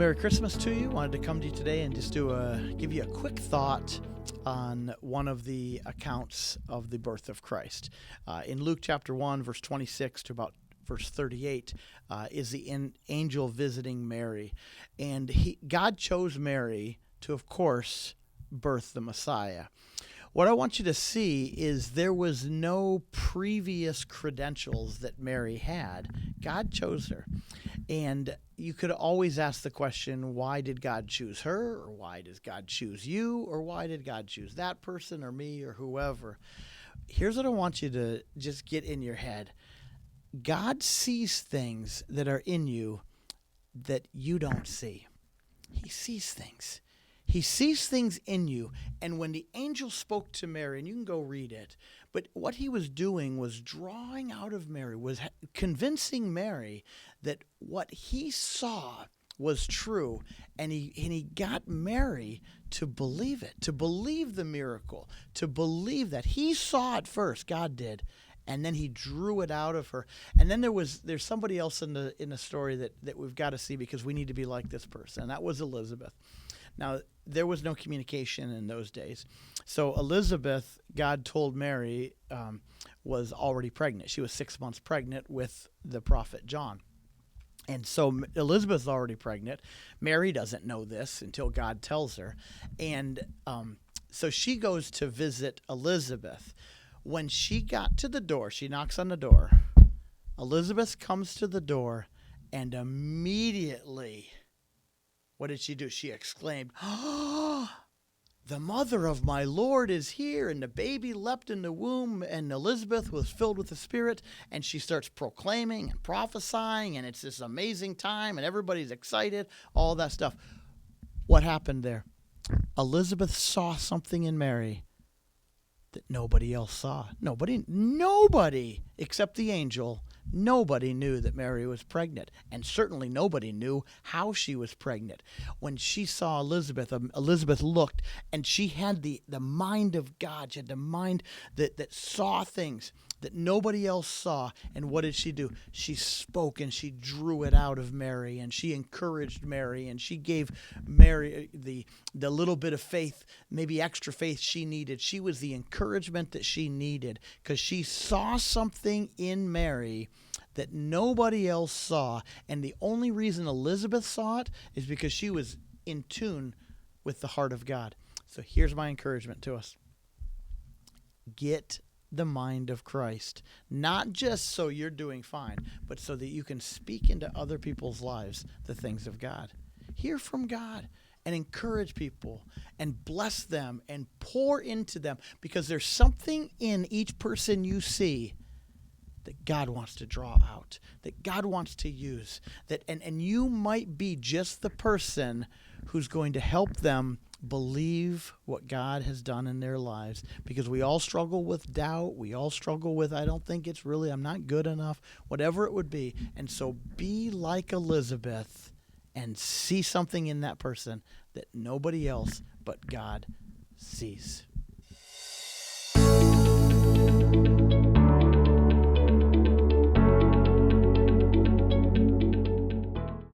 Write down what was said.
Well, Merry Christmas to you. Wanted to come to you today and just give you a quick thought on one of the accounts of the birth of Christ. In Luke chapter 1, verse 26 to about verse 38 is the angel visiting Mary. And God chose Mary to, of course, birth the Messiah. What I want you to see is there was no previous credentials that Mary had. God chose her. And you could always ask the question, why did God choose her? Or why does God choose you? Or why did God choose that person or me or whoever? Here's what I want you to just get in your head. God sees things that are in you that you don't see. He sees things. He sees things in you. And when the angel spoke to Mary, and you can go read it, but what he was doing was drawing out of Mary, was convincing Mary that what he saw was true. And he got Mary to believe it, to believe the miracle, to believe that he saw it first, God did. And then he drew it out of her. And then there's somebody else in the story that we've got to see, because we need to be like this person. That was Elizabeth. Now, there was no communication in those days. So Elizabeth, God told Mary, was already pregnant. She was 6 months pregnant with the prophet John. And so Elizabeth's already pregnant. Mary doesn't know this until God tells her. And so she goes to visit Elizabeth. When she got to the door, she knocks on the door. Elizabeth comes to the door, and immediately, what did she do? She exclaimed, "Oh, the mother of my Lord is here." And the baby leapt in the womb, and Elizabeth was filled with the Spirit, and she starts proclaiming and prophesying, and it's this amazing time, and everybody's excited, all that stuff. What happened there? Elizabeth saw something in Mary that nobody else saw. Nobody except the angel. Nobody knew that Mary was pregnant, and certainly nobody knew how she was pregnant. When she saw Elizabeth, Elizabeth looked, and she had the mind of God. She had the mind that saw things that nobody else saw. And what did she do? She spoke, and she drew it out of Mary, and she encouraged Mary, and she gave Mary the little bit of faith, maybe extra faith she needed. She was the encouragement that she needed, because she saw something in Mary that nobody else saw. And the only reason Elizabeth saw it is because she was in tune with the heart of God. So here's my encouragement to us. Get the mind of Christ, not just so you're doing fine, but so that you can speak into other people's lives the things of God. Hear from God and encourage people and bless them and pour into them, because there's something in each person you see that God wants to draw out, that God wants to use, and you might be just the person who's going to help them believe what God has done in their lives, because we all struggle with doubt. We all struggle with, I don't think it's really, I'm not good enough, whatever it would be. And so be like Elizabeth and see something in that person that nobody else but God sees.